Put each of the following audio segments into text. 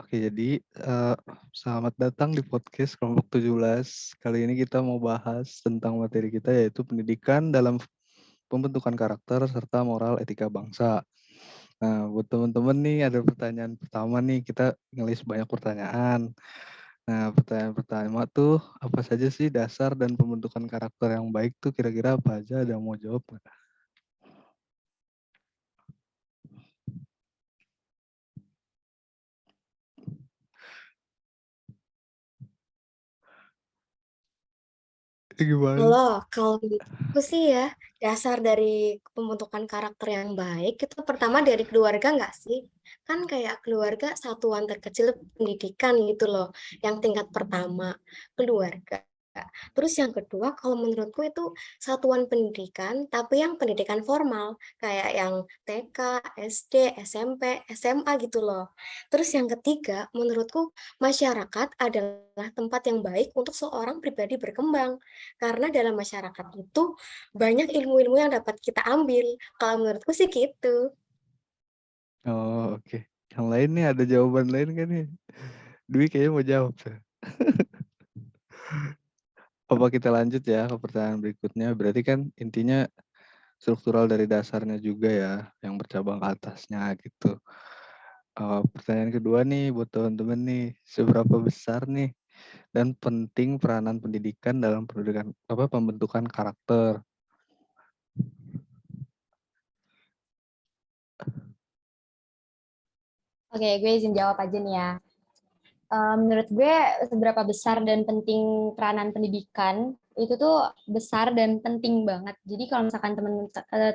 Oke, jadi selamat datang di podcast kelompok 17. Kali ini kita mau bahas tentang materi kita yaitu pendidikan dalam pembentukan karakter serta moral etika bangsa. Nah, buat teman-teman nih ada pertanyaan pertama nih, kita ngelis banyak pertanyaan. Nah, pertanyaan pertama tuh apa saja sih dasar dan pembentukan karakter yang baik tuh kira-kira apa aja? Ada yang mau jawab nggak? Gimana? Kalau kalau menurutku sih ya, dasar dari pembentukan karakter yang baik itu pertama dari keluarga nggak sih? Kan kayak keluarga satuan terkecil pendidikan gitu loh, yang tingkat pertama keluarga. Terus yang kedua, kalau menurutku itu satuan pendidikan, tapi yang pendidikan formal, kayak yang TK, SD, SMP, SMA gitu loh. Terus yang ketiga, menurutku masyarakat adalah tempat yang baik untuk seorang pribadi berkembang. Karena dalam masyarakat itu banyak ilmu-ilmu yang dapat kita ambil. Kalau menurutku sih gitu. Oh, oke. Yang lain nih ada jawaban lain kan nih? Dwi kayaknya mau jawab tuh. Apa kita lanjut ya ke pertanyaan berikutnya? Berarti kan intinya struktural dari dasarnya juga ya, yang bercabang ke atasnya gitu. Pertanyaan kedua nih buat teman-teman nih, seberapa besar nih dan penting peranan pendidikan dalam pendidikan apa pembentukan karakter? Oke, gue izin jawab aja nih ya. Menurut gue seberapa besar dan penting peranan pendidikan itu tuh besar dan penting banget. Jadi kalau misalkan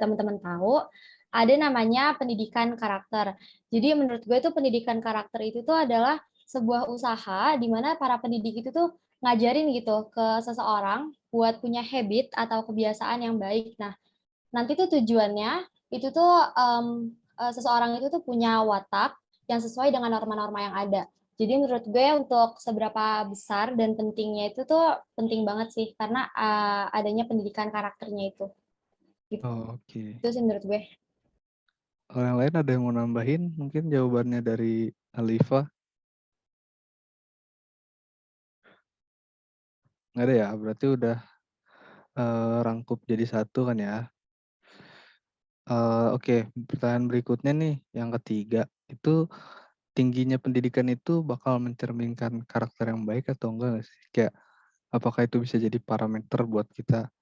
teman-teman tahu ada namanya pendidikan karakter. Jadi menurut gue tuh pendidikan karakter itu tuh adalah sebuah usaha di mana para pendidik itu tuh ngajarin gitu ke seseorang buat punya habit atau kebiasaan yang baik. Nah, nanti tuh tujuannya itu tuh seseorang itu tuh punya watak yang sesuai dengan norma-norma yang ada. Jadi menurut gue untuk seberapa besar dan pentingnya itu tuh penting banget sih karena adanya pendidikan karakternya itu. Gitu Oh, oke. sih menurut gue. Kalau yang lain ada yang mau nambahin? Mungkin jawabannya dari Alifa? Nggak ada ya? Berarti udah rangkup jadi satu kan ya? Oke, pertanyaan berikutnya nih, yang ketiga, itu tingginya pendidikan itu bakal mencerminkan karakter yang baik atau enggak nggak sih? Kayak apakah itu bisa jadi parameter buat kita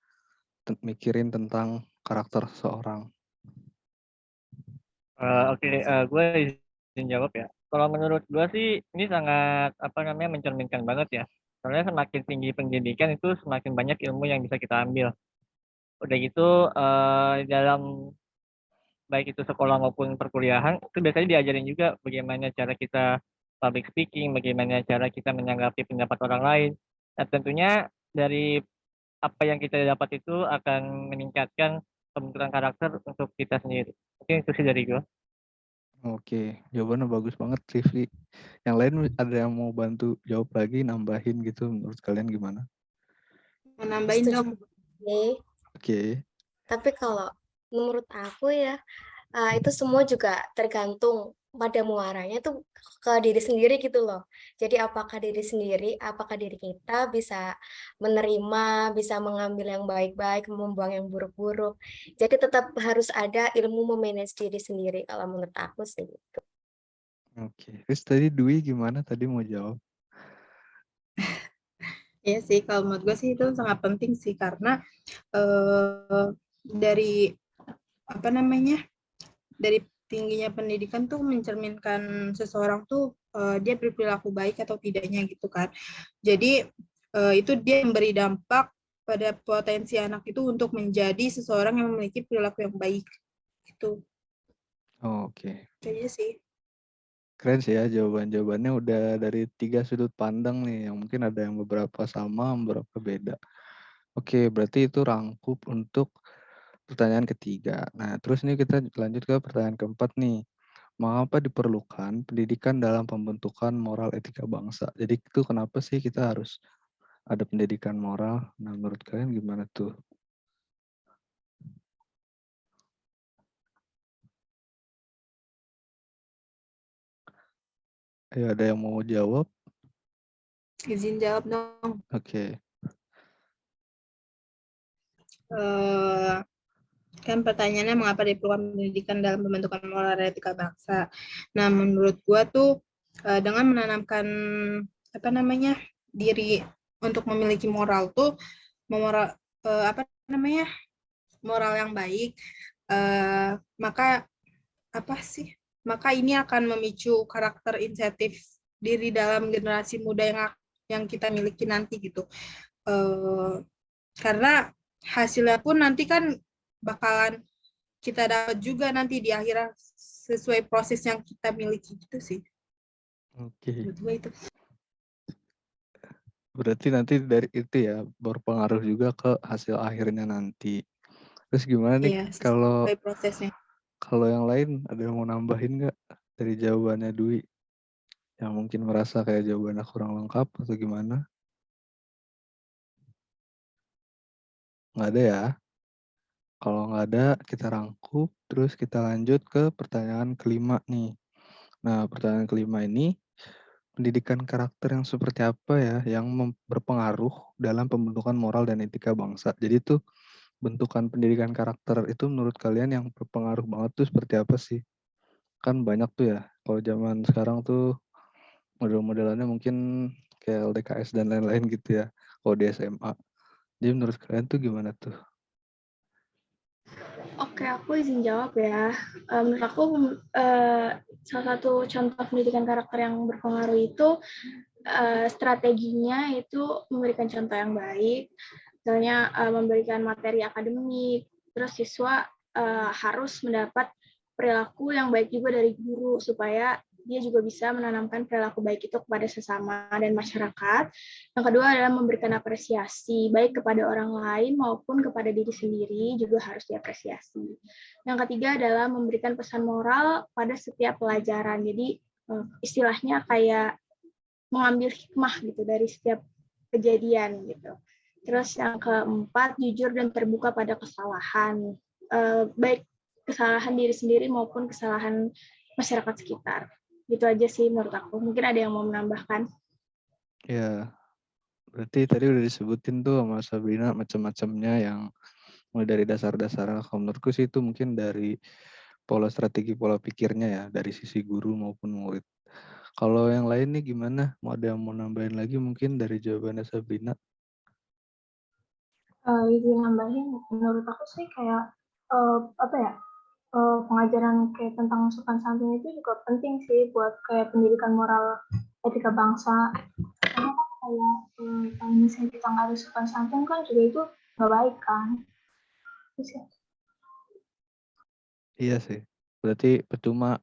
mikirin tentang karakter seseorang? Oke, gue izin jawab ya. Kalau menurut gue sih ini sangat apa namanya mencerminkan banget ya. Soalnya semakin tinggi pendidikan itu semakin banyak ilmu yang bisa kita ambil. Udah gitu dalam baik itu sekolah maupun perkuliahan itu biasanya diajarin juga bagaimana cara kita public speaking, bagaimana cara kita menanggapi pendapat orang lain. Dan tentunya dari apa yang kita dapat itu akan meningkatkan pembentukan karakter untuk kita sendiri. Mungkin itu sih dari gue. Oke, jawabannya bagus banget, Rifli. Yang lain ada yang mau bantu jawab lagi, nambahin gitu, menurut kalian gimana? Mau nambahin Setuju dong. nih. Oke, Tapi kalau menurut aku ya, itu semua juga tergantung pada muaranya tuh ke diri sendiri gitu loh. Jadi apakah diri sendiri, apakah diri kita bisa menerima, bisa mengambil yang baik-baik, membuang yang buruk-buruk. Jadi tetap harus ada ilmu memanage diri sendiri kalau menurut aku sih. oke. Terus tadi Dwi gimana? Tadi mau jawab? Iya sih, kalau menurut gue sih itu sangat penting sih karena eh, dari apa namanya, dari tingginya pendidikan tuh mencerminkan seseorang tuh dia berperilaku baik atau tidaknya gitu kan. Jadi itu dia memberi dampak pada potensi anak itu untuk menjadi seseorang yang memiliki perilaku yang baik gitu. Oke. Itu aja sih. Keren sih ya jawaban-jawabannya udah dari 3 sudut pandang nih, yang mungkin ada yang beberapa sama, beberapa beda. Oke, berarti itu rangkup untuk pertanyaan ketiga. Nah, terus nih kita lanjut ke pertanyaan keempat nih. Mengapa diperlukan pendidikan dalam pembentukan moral etika bangsa? Jadi itu kenapa sih kita harus ada pendidikan moral? Nah, menurut kalian gimana tuh? Ayo, ada yang mau jawab? Izin jawab dong. Oke. Kan pertanyaannya mengapa diperlukan pendidikan dalam pembentukan moral dan etika bangsa. Nah, menurut gua tuh dengan menanamkan diri untuk memiliki moral tuh moral moral yang baik, maka maka ini akan memicu karakter inisiatif diri dalam generasi muda yang kita miliki nanti gitu. Karena hasilnya pun nanti kan bakalan kita dapat juga nanti di akhiran sesuai proses yang kita miliki gitu sih. Oke. Menurut gue itu. Berarti nanti dari itu ya berpengaruh juga ke hasil akhirnya nanti. Terus gimana nih Iya, kalau sesuai prosesnya. yang lain ada yang mau nambahin nggak dari jawabannya Dwi? Yang mungkin merasa kayak jawabannya kurang lengkap atau gimana? Nggak ada ya? Kalau nggak ada, kita rangkup, terus kita lanjut ke pertanyaan kelima nih. Nah, pertanyaan kelima ini, pendidikan karakter yang seperti apa ya yang berpengaruh dalam pembentukan moral dan etika bangsa. Jadi tuh bentukan pendidikan karakter itu menurut kalian yang berpengaruh banget tuh seperti apa sih? Kan banyak tuh ya. Kalau zaman sekarang tuh model-modelannya mungkin kayak LDKS dan lain-lain gitu ya. Kalau di SMA. Jadi menurut kalian tuh gimana tuh? Oke, aku izin jawab ya. Menurut aku salah satu contoh pendidikan karakter yang berpengaruh itu strateginya itu memberikan contoh yang baik, misalnya memberikan materi akademik, terus siswa harus mendapat perilaku yang baik juga dari guru supaya dia juga bisa menanamkan perilaku baik itu kepada sesama dan masyarakat. Yang kedua adalah memberikan apresiasi baik kepada orang lain maupun kepada diri sendiri juga harus diapresiasi. Yang ketiga adalah memberikan pesan moral pada setiap pelajaran. Jadi istilahnya kayak mengambil hikmah gitu dari setiap kejadian gitu. Terus yang keempat, jujur dan terbuka pada kesalahan, baik kesalahan diri sendiri maupun kesalahan masyarakat sekitar. Gitu aja sih menurut aku. Mungkin ada yang mau menambahkan. Ya, berarti tadi udah disebutin tuh sama Sabrina macam-macamnya yang mulai dari dasar-dasar. Kalau menurutku sih itu mungkin dari pola strategi pola pikirnya ya dari sisi guru maupun murid. Kalau yang lain nih gimana? Mau ada yang mau nambahin lagi mungkin dari jawabannya Sabrina? Izin nambahin, menurut aku sih kayak pengajaran kayak tentang sopan santun itu juga penting sih buat kayak pendidikan moral etika bangsa. Karena kan kayak kalau misalnya kita nggak ada sopan santun kan juga itu nggak baik kan. Terus ya. Iya sih. Berarti percuma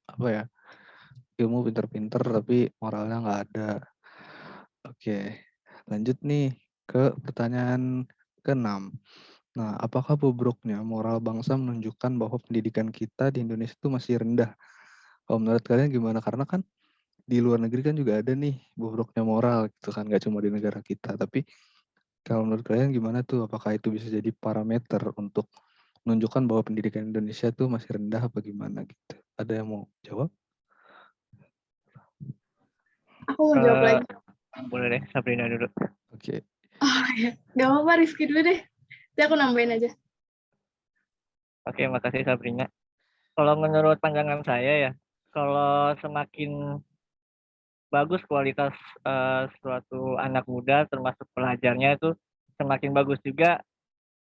ilmu pinter-pinter tapi moralnya nggak ada. Oke, lanjut nih ke pertanyaan ke-6. Nah, apakah bobroknya moral bangsa menunjukkan bahwa pendidikan kita di Indonesia itu masih rendah? Kalau menurut kalian gimana? Karena kan di luar negeri kan juga ada nih bobroknya moral gitu kan, nggak cuma di negara kita. Tapi kalau menurut kalian gimana tuh? Apakah itu bisa jadi parameter untuk menunjukkan bahwa pendidikan Indonesia tuh masih rendah apa gimana gitu? Ada yang mau jawab? Aku mau jawab lagi. Boleh deh, Sabrina dulu. Oke. Oh ya, nggak apa-apa Rizky dulu deh. Nanti aku nambahin aja. Oke, makasih Sabrina. Kalau menurut pandangan saya ya, kalau semakin bagus kualitas suatu anak muda termasuk pelajarnya itu semakin bagus juga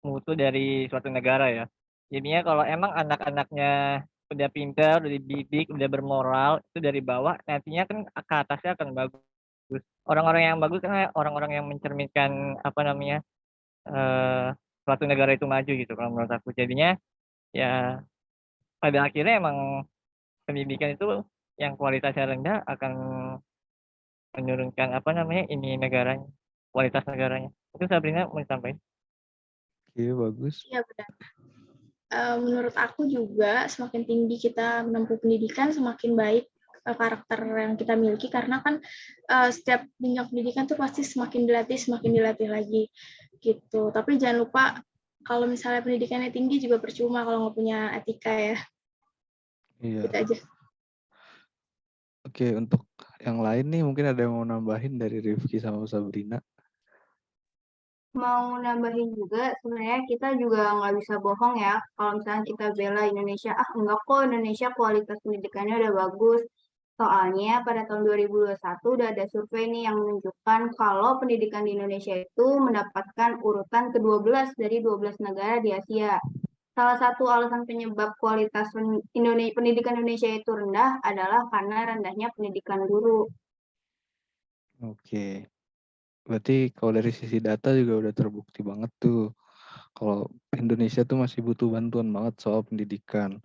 mutu dari suatu negara ya. Jadinya kalau emang anak-anaknya udah pintar, udah dididik, udah bermoral, itu dari bawah nantinya kan ke atasnya akan bagus. Orang-orang yang bagus kan orang-orang yang mencerminkan suatu negara itu maju gitu kalau menurut aku. Jadinya ya pada akhirnya emang pendidikan itu yang kualitasnya rendah akan menurunkan ini negaranya, kualitas negaranya. Itu Sabrina mau disampaikan. Oke, bagus. Iya benar. Menurut aku juga semakin tinggi kita menempuh pendidikan, semakin baik karakter yang kita miliki karena kan setiap jenjang pendidikan tuh pasti semakin dilatih lagi gitu. Tapi jangan lupa kalau misalnya pendidikannya tinggi juga percuma kalau nggak punya etika ya. Iya. Gitu aja. Oke, untuk yang lain nih mungkin ada yang mau nambahin dari Rifki sama Sabrina? Mau nambahin juga, sebenarnya kita juga nggak bisa bohong ya, kalau misalnya kita bela Indonesia, enggak kok Indonesia kualitas pendidikannya udah bagus. Soalnya pada tahun 2021 udah ada survei nih yang menunjukkan kalau pendidikan di Indonesia itu mendapatkan urutan ke-12 dari 12 negara di Asia. Salah satu alasan penyebab kualitas pendidikan Indonesia itu rendah adalah karena rendahnya pendidikan guru. Oke, berarti kalau dari sisi data juga udah terbukti banget tuh. Kalau Indonesia tuh masih butuh bantuan banget soal pendidikan.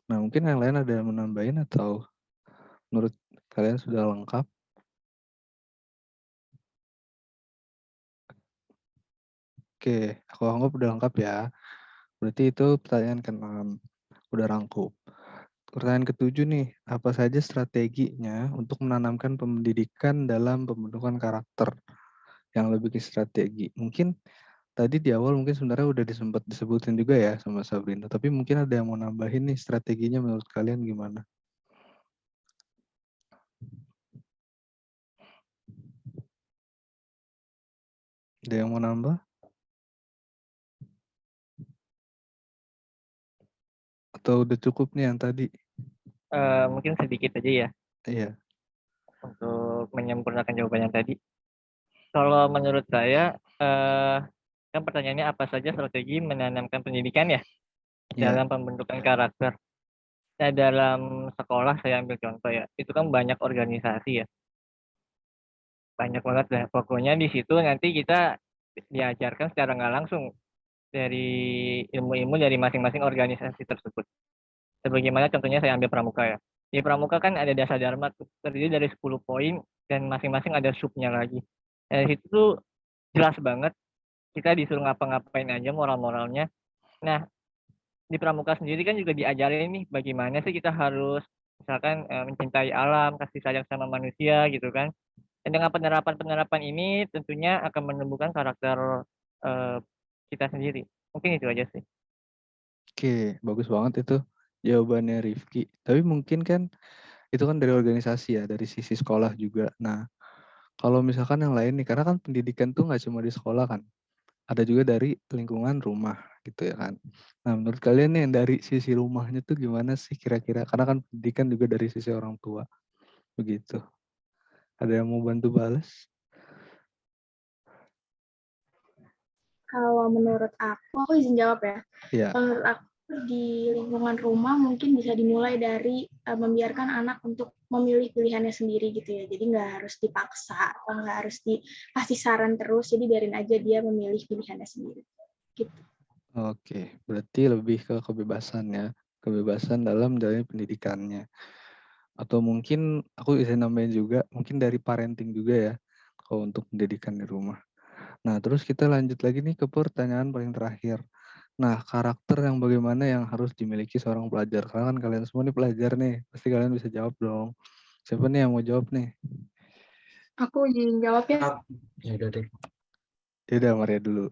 Nah, mungkin yang lain ada yang menambahin atau menurut kalian sudah lengkap? Oke, aku anggap udah lengkap ya. Berarti itu pertanyaan ke-6. Udah rangkup. Pertanyaan ke-7 nih, apa saja strateginya untuk menanamkan pendidikan dalam pembentukan karakter yang lebih ke strategi? Mungkin tadi di awal mungkin sebenarnya udah sempat disebutin juga ya sama Sabrina, tapi mungkin ada yang mau nambahin nih strateginya menurut kalian gimana? Ada yang mau nambah? Atau udah cukup nih yang tadi? Mungkin sedikit aja ya Iya. untuk menyempurnakan jawaban yang tadi. Kalau menurut saya, kan pertanyaannya apa saja strategi menanamkan pendidikan ya Iya. dalam pembentukan karakter. Nah, dalam sekolah saya ambil contoh ya, itu kan banyak organisasi ya, banyak banget lah. Pokoknya di situ nanti kita diajarkan secara nggak langsung dari ilmu-ilmu dari masing-masing organisasi tersebut. Sebagaimana contohnya saya ambil pramuka ya. Di pramuka kan ada dasar dharma terdiri dari 10 poin dan masing-masing ada subnya lagi. Dari situ tuh jelas banget kita disuruh ngapa-ngapain aja moral-moralnya. Nah, di pramuka sendiri kan juga diajarin nih bagaimana sih kita harus misalkan mencintai alam, kasih sayang sama manusia gitu kan. Dan dengan penerapan-penerapan ini tentunya akan menumbuhkan karakter eh, kita sendiri. Mungkin itu aja sih. Oke, bagus banget itu jawabannya Rifki. Tapi mungkin kan itu kan dari organisasi ya, dari sisi sekolah juga. Nah, kalau misalkan yang lain nih, karena kan pendidikan tuh nggak cuma di sekolah kan, ada juga dari lingkungan rumah gitu ya kan. Nah, menurut kalian nih yang dari sisi rumahnya tuh gimana sih kira-kira? Karena kan pendidikan juga dari sisi orang tua, begitu. Ada yang mau bantu balas? Kalau menurut aku izin jawab ya. Iya. Menurut aku di lingkungan rumah mungkin bisa dimulai dari membiarkan anak untuk memilih pilihannya sendiri gitu ya. Jadi nggak harus dipaksa atau nggak harus dikasih saran terus. Jadi biarin aja dia memilih pilihannya sendiri. Gitu. Oke, berarti lebih ke kebebasan ya, kebebasan dalam menjalani pendidikannya. Atau mungkin aku bisa nambahin juga, mungkin dari parenting juga ya, kalau untuk pendidikan di rumah. Nah, terus kita lanjut lagi nih ke pertanyaan paling terakhir. Nah, karakter yang bagaimana yang harus dimiliki seorang pelajar? Karena kan kalian semua nih pelajar nih, pasti kalian bisa jawab dong. Siapa nih yang mau jawab nih? Aku izin jawab ya. Ya udah deh. Yaudah, Maria dulu.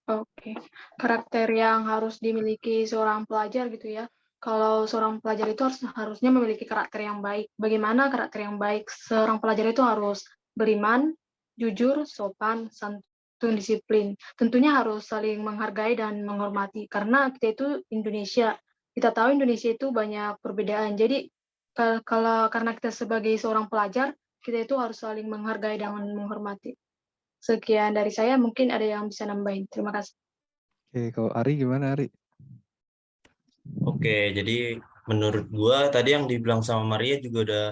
Oke, karakter yang harus dimiliki seorang pelajar gitu ya. Kalau seorang pelajar itu harusnya memiliki karakter yang baik. Bagaimana karakter yang baik? Seorang pelajar itu harus beriman, jujur, sopan, santun, disiplin. Tentunya harus saling menghargai dan menghormati. Karena kita itu Indonesia. Kita tahu Indonesia itu banyak perbedaan. Jadi karena kita sebagai seorang pelajar, kita itu harus saling menghargai dan menghormati. Sekian dari saya, mungkin ada yang bisa nambahin. Terima kasih. Oke, kalau Ari gimana Ari? Oke, jadi menurut gua tadi yang dibilang sama Maria juga udah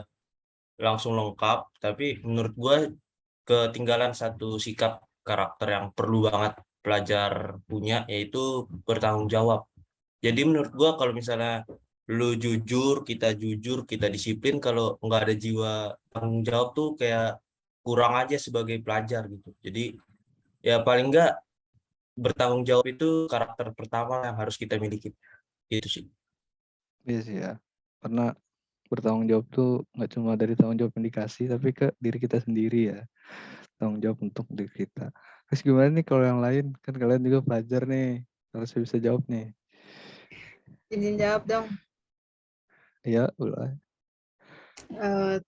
langsung lengkap, tapi menurut gua ketinggalan satu sikap karakter yang perlu banget pelajar punya, yaitu bertanggung jawab. Jadi menurut gua kalau misalnya lu jujur, kita disiplin, kalau nggak ada jiwa tanggung jawab tuh kayak kurang aja sebagai pelajar gitu. Jadi ya paling nggak bertanggung jawab itu karakter pertama yang harus kita miliki. Gitu sih. Iya sih ya, karena bertanggung jawab tuh nggak cuma dari tanggung jawab yang dikasih, tapi ke diri kita sendiri ya. Tanggung jawab untuk diri kita. Terus gimana nih kalau yang lain? Kan kalian juga pelajar nih. Harusnya bisa jawab nih. Izin jawab dong. Iya, boleh.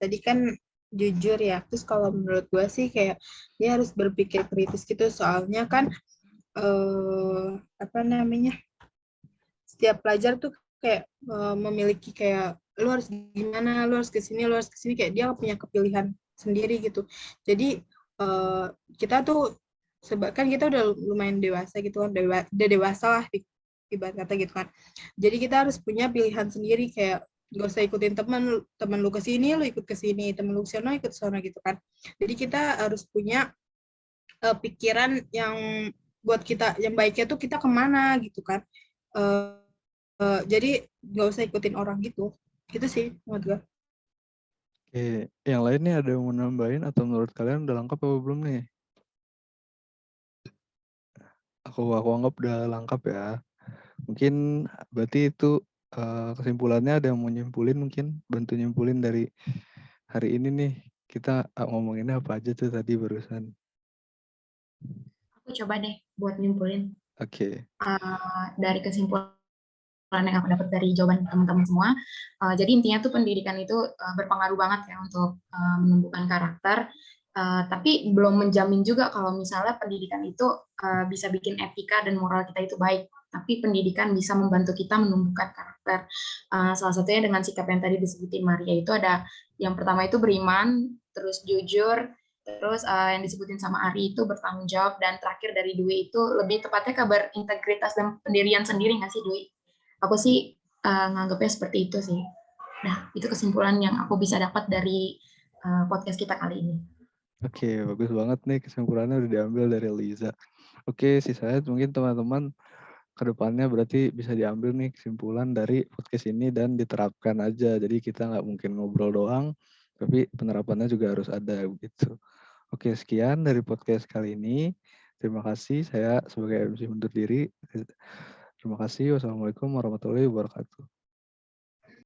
tadi kan jujur ya. Terus kalau menurut gue sih kayak dia harus berpikir kritis gitu. Soalnya kan apa namanya, setiap pelajar tuh kayak memiliki kayak lu harus gimana, lu harus kesini, lu harus kesini, kayak dia punya kepilihan sendiri gitu. Jadi kita tuh kan kita udah lumayan dewasa gitu kan, udah dewasa lah ibarat kata gitu kan. Jadi kita harus punya pilihan sendiri, kayak gak usah ikutin temen lu kesini, lu ikut kesini, temen lu kesana ikut sana gitu kan. Jadi kita harus punya pikiran yang buat kita, yang baiknya tuh kita kemana gitu kan. Jadi nggak usah ikutin orang gitu sih menurut gue. Oke, yang lain nih ada yang mau nambahin atau menurut kalian udah lengkap apa belum nih? Aku anggap udah lengkap ya. Mungkin berarti itu kesimpulannya ada yang mau nyimpulin, mungkin bantu nyimpulin dari hari ini nih. Kita ngomonginnya apa aja tuh tadi barusan. Aku coba deh buat nyimpulin Oke. dari kesimpulan yang aku dapat dari jawaban teman-teman semua. Jadi intinya tuh pendidikan itu berpengaruh banget ya untuk menumbuhkan karakter. Tapi belum menjamin juga kalau misalnya pendidikan itu bisa bikin etika dan moral kita itu baik. Tapi pendidikan bisa membantu kita menumbuhkan karakter. Salah satunya dengan sikap yang tadi disebutin Maria itu ada yang pertama itu beriman, terus jujur, terus yang disebutin sama Ari itu bertanggung jawab, dan terakhir dari Dwi itu lebih tepatnya kabar integritas dan pendirian sendiri nggak sih Dwi? Aku sih nganggapnya seperti itu sih. Nah, itu kesimpulan yang aku bisa dapat dari podcast kita kali ini. Oke, bagus banget nih kesimpulannya udah diambil dari Liza. Oke, sisanya mungkin teman-teman kedepannya berarti bisa diambil nih kesimpulan dari podcast ini dan diterapkan aja. Jadi kita nggak mungkin ngobrol doang, tapi penerapannya juga harus ada gitu. Oke, sekian dari podcast kali ini. Terima kasih, saya sebagai MC undur diri. Terima kasih. Wassalamualaikum warahmatullahi wabarakatuh.